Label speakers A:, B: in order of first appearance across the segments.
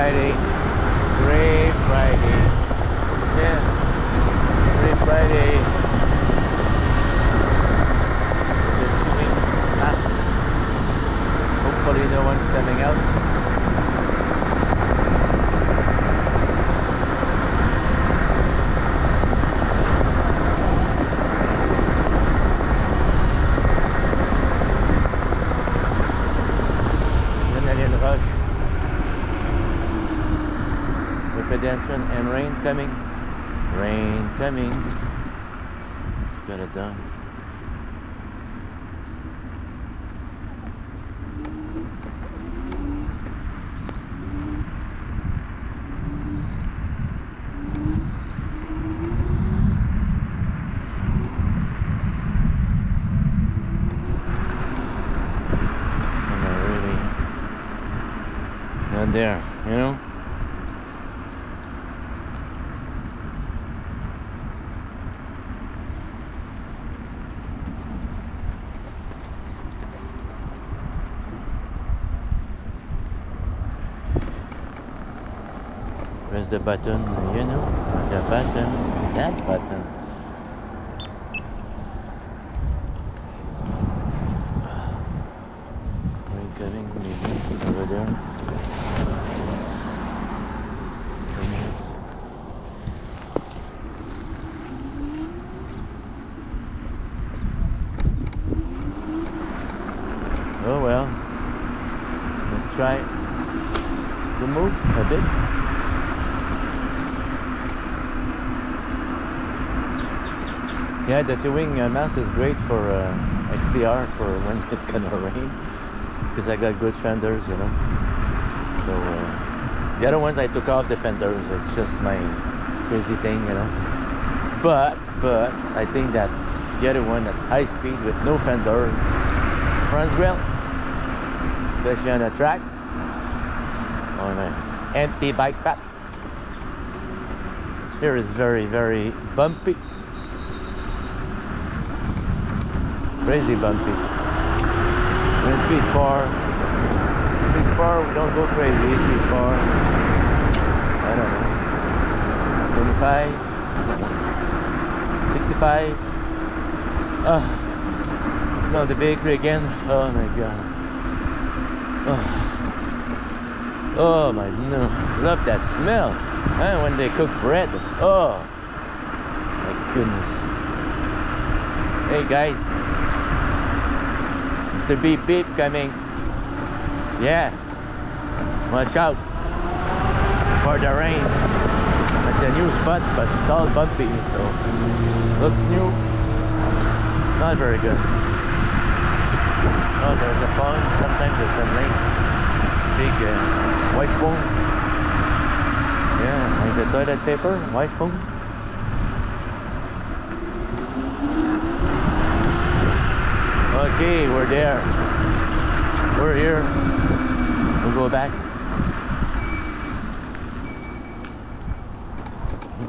A: Friday. Great Friday. Yeah. Great Friday. The Teewing mass. Hopefully no one's coming out. Rush. The pedestrian and rain coming. Rain coming. Let's get it done. Not there, you know. Press the button, you know, the button, that button. Rain coming, maybe over there. Oh well, let's try to move a bit. Yeah, the Teewing mask is great for XTR for when it's gonna rain, because I got good fenders, you know. So the other ones I took off the fenders. It's just my crazy thing, you know. But I think that the other one at high speed with no fender runs well, especially on a track, on an empty bike path. Here is very, very bumpy, crazy bumpy. When speed 4, we don't go crazy. Speed 4, I don't know, 25, 65. Smell the bakery again. Oh my god. Oh my no. Love that smell. And when they cook bread. Oh my goodness. Hey guys. Mr. Beep Beep coming. Yeah. Watch out for the rain. It's a new spot, but it's all bumpy, so looks new. Not very good. Oh, there's a pond. Sometimes there's some nice big white spoon. Yeah, like the toilet paper, white spoon. Okay, we're there. We're here. We'll go back.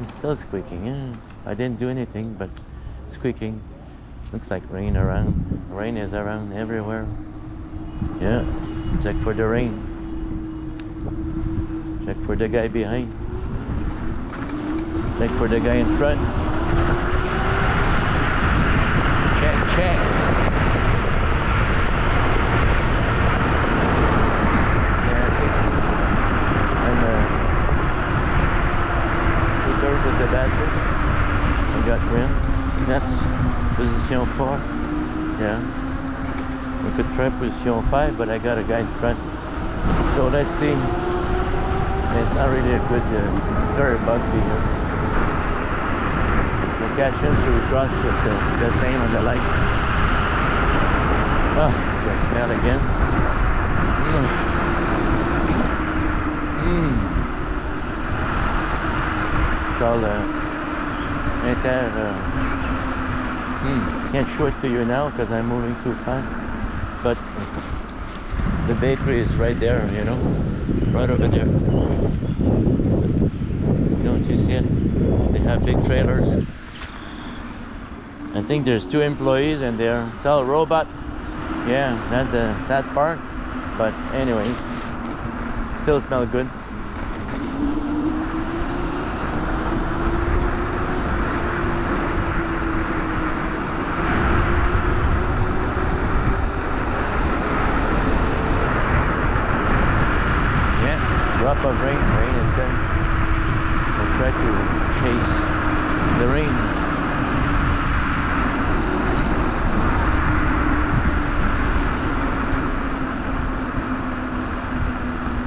A: It's still squeaking. Yeah, I didn't do anything, but squeaking. Looks like rain around. Rain is around everywhere. Yeah. Check for the rain. Check for the guy behind. Check for the guy in front. Check. Yeah, 60. And 2/3 of the battery. I got wind. That's position 4. Yeah, we could try position 5, but I got a guy in front, so let's see. It's not really a good, very bumpy here. Location should we cross with the same on the light. Oh, the smell again. It's called can't show it to you now because I'm moving too fast, but the bakery is right there, you know, right over there. Don't you see it? They have big trailers. I think there's 2 employees and it's all robot. Yeah, that's the sad part, but anyways, still smell good. drop of rain. Rain is coming. Let's try to chase the rain.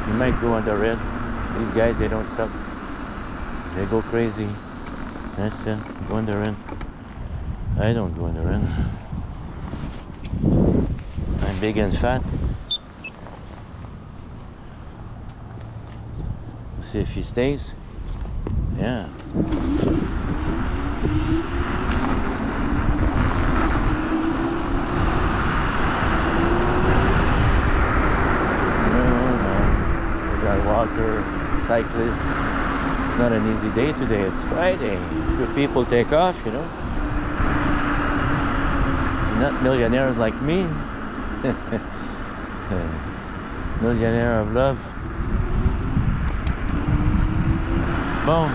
A: You might go on the red. These guys, they don't stop. They go crazy. That's it. Go on the red. I don't go on the red. I'm big and fat. We'll see if he stays. Yeah. Walker, cyclists. It's not an easy day today. It's Friday. Few people take off, you know. Not millionaires like me. Millionaire of love. Bon,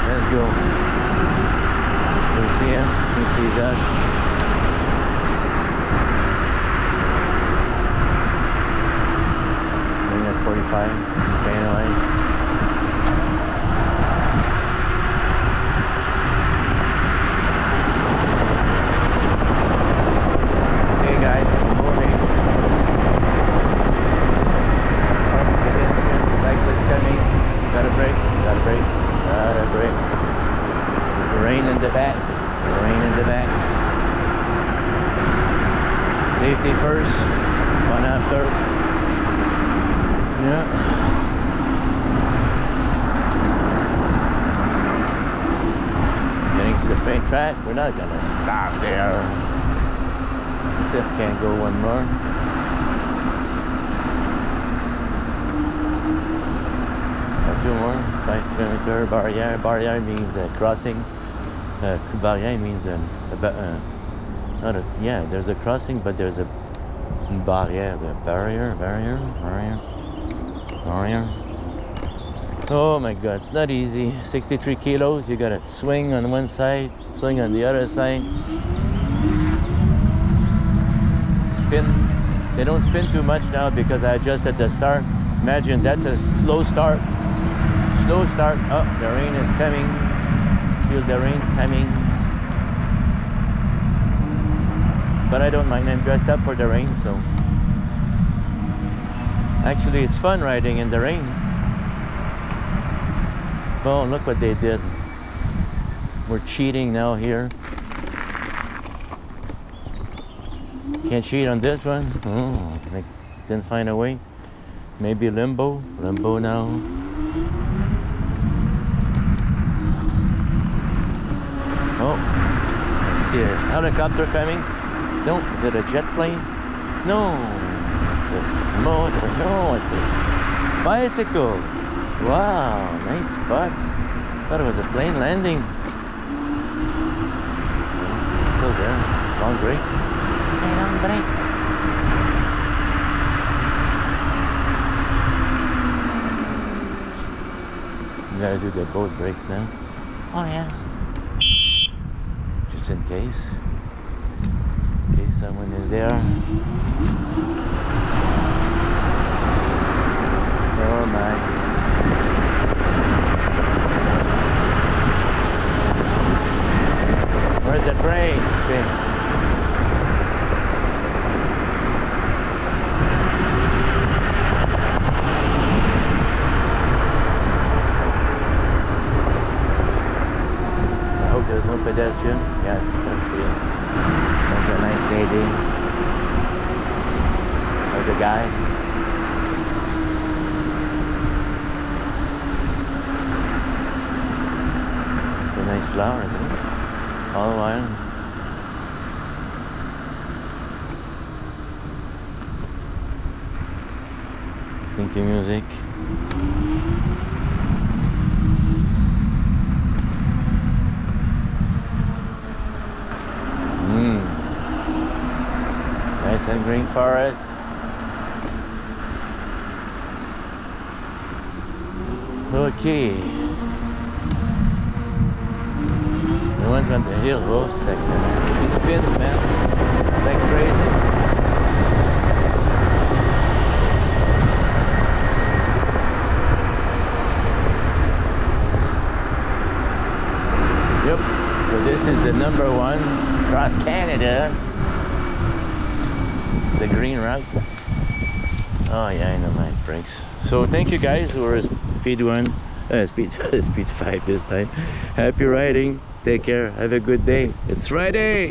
A: let's go. We'll see him. He sees us. 45, stay in the lane. Okay guys, moving. Pedestrian, cyclist coming. Gotta brake, gotta brake, gotta brake. Rain in the back, rain in the back. Safety first, one after. Yeah. Getting to the train track. We're not gonna stop there. See if we can go one more. Or two more. 5 kilometer barrier. Barrier means crossing. Barrier means not a, yeah. There's a crossing, but there's a barrier. The barrier. Oh my god, it's not easy. 63 kilos, you gotta swing on one side, swing on the other side. Spin. They don't spin too much now because I adjusted the start. Imagine that's a slow start. Slow start. Oh, the rain is coming. Feel the rain coming. But I don't mind, I'm dressed up for the rain, so. Actually, it's fun riding in the rain. Oh, look what they did. We're cheating now here. Can't cheat on this one. Oh, they didn't find a way. Maybe limbo. Limbo now. Oh, I see a helicopter coming. No, is it a jet plane? No. It's a motor. No, it's a bicycle. Wow, nice spot. Thought it was a plane landing. It's still there. Long break. Hey, long break. You gotta do the boat brakes now. Oh yeah. Just in case. In case someone is there. Oh my. Where's the train? See. I hope there's no pedestrian. Yeah, there she is. That's a nice lady. Or the guy. Nice flowers, isn't it? All the while. Listening to music. Nice and green forest. Okay. The ones on the hill, oh, second. He spins, man, like crazy. So this is the number 1 across Canada. The green route. Oh yeah, I know my brakes. So thank you guys who were speed 1, speed 5 this time. Happy riding. Take care. Have a good day. It's Friday.